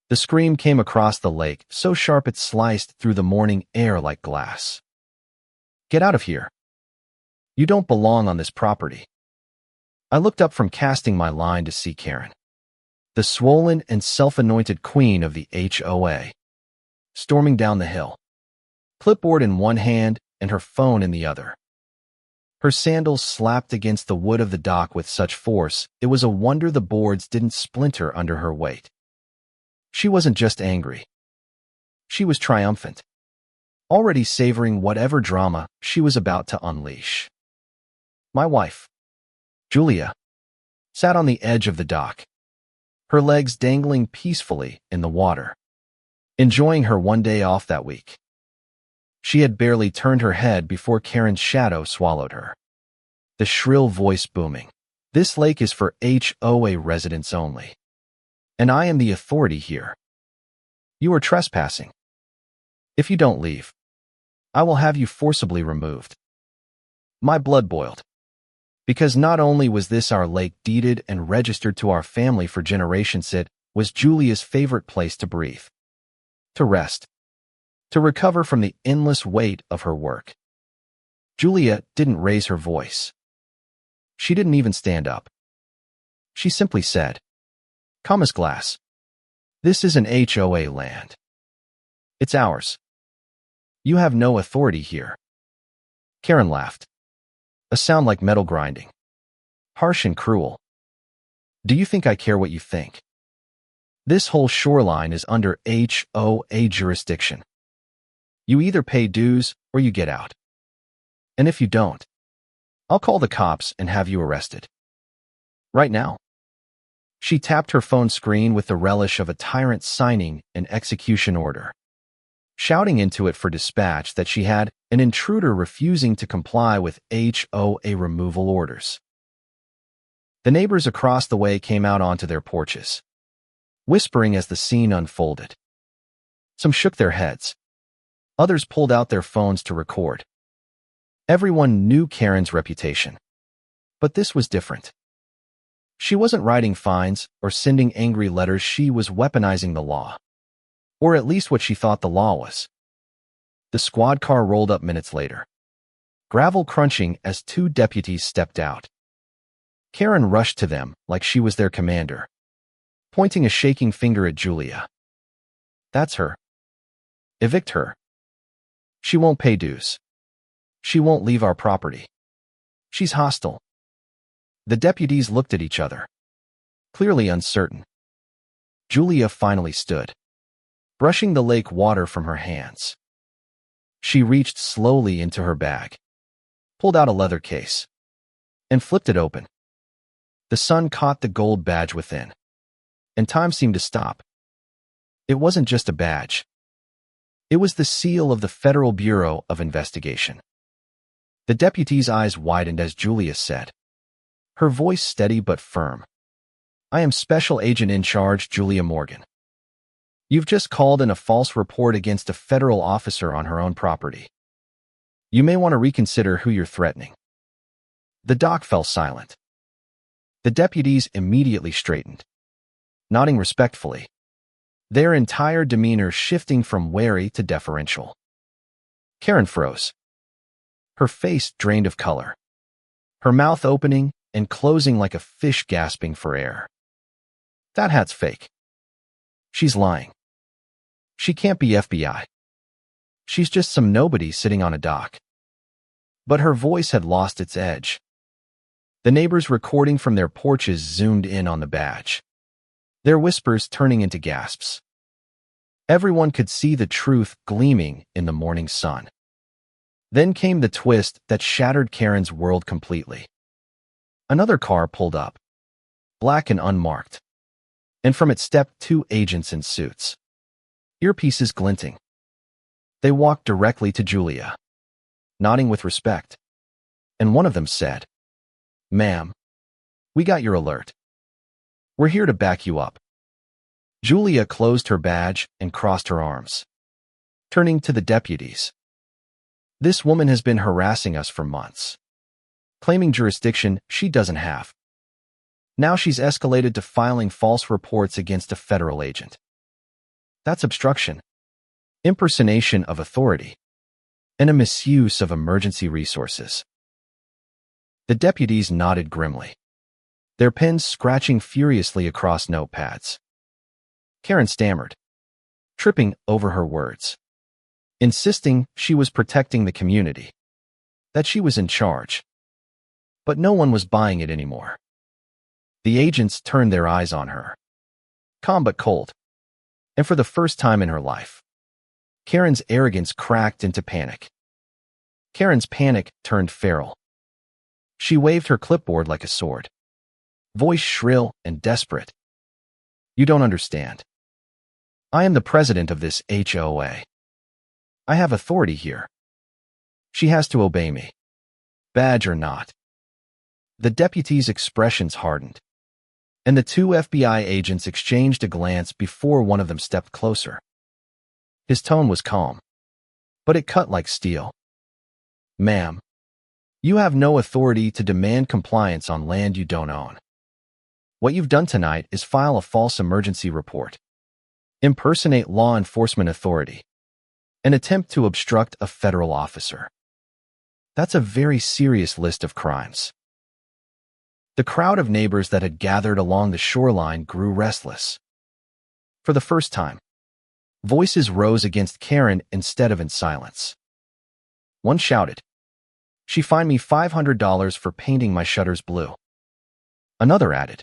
The scream came across the lake, so sharp it sliced through the morning air like glass. "Get out of here. You don't belong on this property." I looked up from casting my line to see Karen, the swollen and self-anointed queen of the HOA, storming down the hill, clipboard in one hand and her phone in the other. Her sandals slapped against the wood of the dock with such force, it was a wonder the boards didn't splinter under her weight. She wasn't just angry. She was triumphant, already savoring whatever drama she was about to unleash. My wife, Julia, sat on the edge of the dock, her legs dangling peacefully in the water, enjoying her one day off that week. She had barely turned her head before Karen's shadow swallowed her, the shrill voice booming. "This lake is for HOA residents only, and I am the authority here. You are trespassing. If you don't leave, I will have you forcibly removed." My blood boiled, because not only was this our lake deeded and registered to our family for generations, it was Julia's favorite place to breathe, to rest, to recover from the endless weight of her work. Julia didn't raise her voice. She didn't even stand up. She simply said, "Calm as glass. This is an HOA land. It's ours. You have no authority here." Karen laughed, a sound like metal grinding, harsh and cruel. "Do you think I care what you think? This whole shoreline is under HOA jurisdiction. You either pay dues or you get out. And if you don't, I'll call the cops and have you arrested. Right now." She tapped her phone screen with the relish of a tyrant signing an execution order, shouting into it for dispatch that she had an intruder refusing to comply with HOA removal orders. The neighbors across the way came out onto their porches, whispering as the scene unfolded. Some shook their heads. Others pulled out their phones to record. Everyone knew Karen's reputation, but this was different. She wasn't writing fines or sending angry letters. She was weaponizing the law, or at least what she thought the law was. The squad car rolled up minutes later, gravel crunching as two deputies stepped out. Karen rushed to them like she was their commander, pointing a shaking finger at Julia. "That's her. Evict her. She won't pay dues. She won't leave our property. She's hostile." The deputies looked at each other, clearly uncertain. Julia finally stood, brushing the lake water from her hands. She reached slowly into her bag, pulled out a leather case, and flipped it open. The sun caught the gold badge within, and time seemed to stop. It wasn't just a badge. It was the seal of the Federal Bureau of Investigation. The deputy's eyes widened as Julia said, her voice steady but firm, "I am Special Agent in Charge Julia Morgan. You've just called in a false report against a federal officer on her own property. You may want to reconsider who you're threatening." The dock fell silent. The deputies immediately straightened, nodding respectfully, their entire demeanor shifting from wary to deferential. Karen froze, her face drained of color, her mouth opening and closing like a fish gasping for air. "That hat's fake. She's lying. She can't be FBI. She's just some nobody sitting on a dock." But her voice had lost its edge. The neighbors recording from their porches zoomed in on the badge, their whispers turning into gasps. Everyone could see the truth gleaming in the morning sun. Then came the twist that shattered Karen's world completely. Another car pulled up, black and unmarked, and from it stepped two agents in suits, earpieces glinting. They walked directly to Julia, nodding with respect, and one of them said, "Ma'am, we got your alert. We're here to back you up." Julia closed her badge and crossed her arms, turning to the deputies. "This woman has been harassing us for months, claiming jurisdiction she doesn't have. Now she's escalated to filing false reports against a federal agent. That's obstruction, impersonation of authority, and a misuse of emergency resources. The deputies nodded grimly, their pens scratching furiously across notepads. Karen stammered, tripping over her words, insisting she was protecting the community, that she was in charge. But no one was buying it anymore. The agents turned their eyes on her, calm but cold, and for the first time in her life, Karen's arrogance cracked into panic. Karen's panic turned feral. She waved her clipboard like a sword, voice shrill and desperate. You don't understand. I am the president of this HOA. I have authority here. She has to obey me, badge or not. The deputy's expressions hardened, and the two FBI agents exchanged a glance before one of them stepped closer. His tone was calm, but it cut like steel. Ma'am, you have no authority to demand compliance on land you don't own. What you've done tonight is file a false emergency report, impersonate law enforcement authority, and attempt to obstruct a federal officer. That's a very serious list of crimes. The crowd of neighbors that had gathered along the shoreline grew restless. For the first time, voices rose against Karen instead of in silence. One shouted, "She fined me $500 for painting my shutters blue." Another added,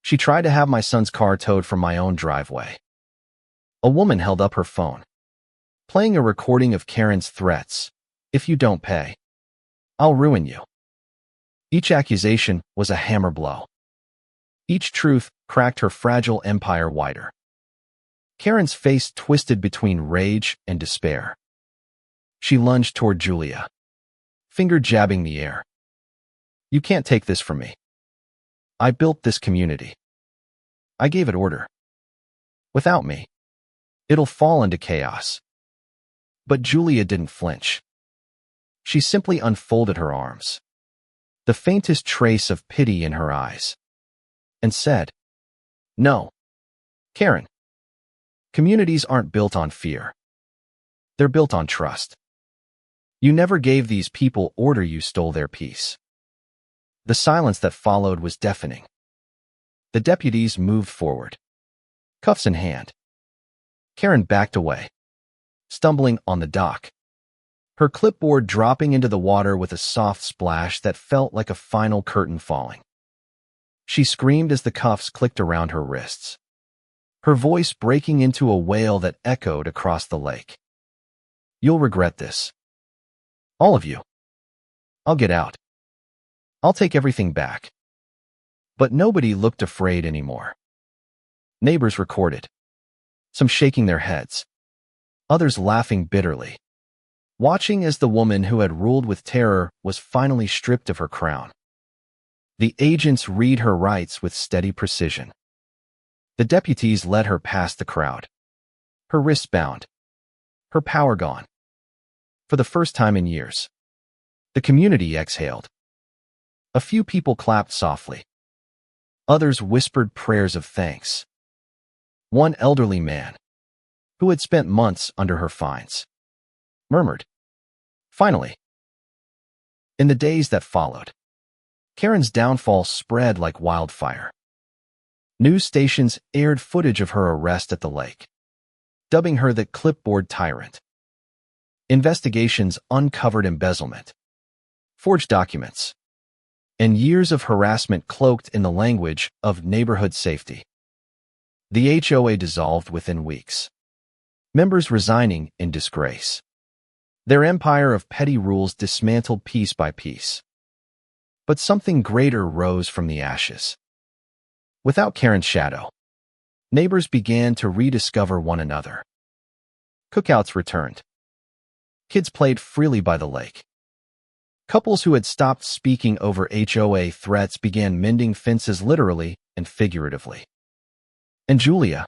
"She tried to have my son's car towed from my own driveway." A woman held up her phone, playing a recording of Karen's threats. "If you don't pay, I'll ruin you." Each accusation was a hammer blow. Each truth cracked her fragile empire wider. Karen's face twisted between rage and despair. She lunged toward Julia, finger jabbing the air. "You can't take this from me. I built this community. I gave it order. Without me, it'll fall into chaos." But Julia didn't flinch. She simply unfolded her arms, the faintest trace of pity in her eyes, and said, "No, Karen. Communities aren't built on fear. They're built on trust. You never gave these people order, you stole their peace." The silence that followed was deafening. The deputies moved forward, cuffs in hand. Karen backed away, stumbling on the dock, her clipboard dropping into the water with a soft splash that felt like a final curtain falling. She screamed as the cuffs clicked around her wrists, her voice breaking into a wail that echoed across the lake. "You'll regret this. All of you. I'll get out. I'll take everything back." But nobody looked afraid anymore. Neighbors recorded, some shaking their heads, others laughing bitterly, watching as the woman who had ruled with terror was finally stripped of her crown. The agents read her rights with steady precision. The deputies led her past the crowd, her wrists bound, her power gone. For the first time in years, the community exhaled. A few people clapped softly. Others whispered prayers of thanks. One elderly man, who had spent months under her fines, murmured, "Finally." In the days that followed, Karen's downfall spread like wildfire. News stations aired footage of her arrest at the lake, dubbing her the clipboard tyrant. Investigations uncovered embezzlement, forged documents, and years of harassment cloaked in the language of neighborhood safety. The HOA dissolved within weeks, members resigning in disgrace. Their empire of petty rules dismantled piece by piece. But something greater rose from the ashes. Without Karen's shadow, neighbors began to rediscover one another. Cookouts returned. Kids played freely by the lake. Couples who had stopped speaking over HOA threats began mending fences literally and figuratively. And Julia,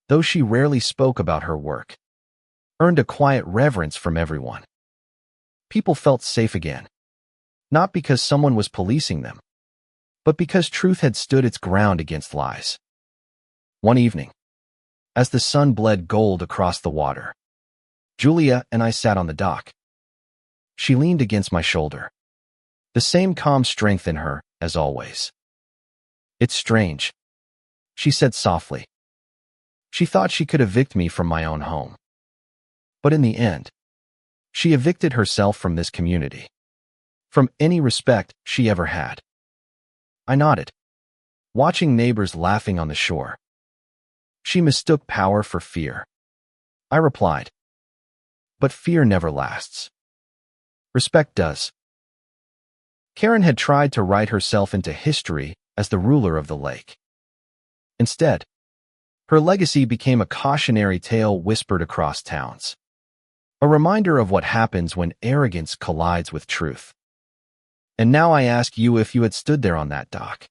though she rarely spoke about her work, earned a quiet reverence from everyone. People felt safe again, not because someone was policing them, but because truth had stood its ground against lies. One evening, as the sun bled gold across the water. Julia and I sat on the dock. She leaned against my shoulder. The same calm strength in her, as always. "It's strange," she said softly. She thought she could evict me from my own home. But in the end, she evicted herself from this community, from any respect she ever had. I nodded, watching neighbors laughing on the shore. She mistook power for fear. I replied, "But fear never lasts. Respect does." Karen had tried to write herself into history as the ruler of the lake. Instead, her legacy became a cautionary tale whispered across towns. A reminder of what happens when arrogance collides with truth. And now I ask you, if you had stood there on that dock,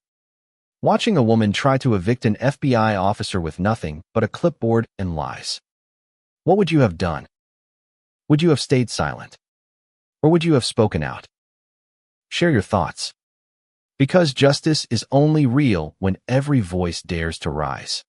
watching a woman try to evict an FBI officer with nothing but a clipboard and lies, what would you have done? Would you have stayed silent? Or would you have spoken out? Share your thoughts. Because justice is only real when every voice dares to rise.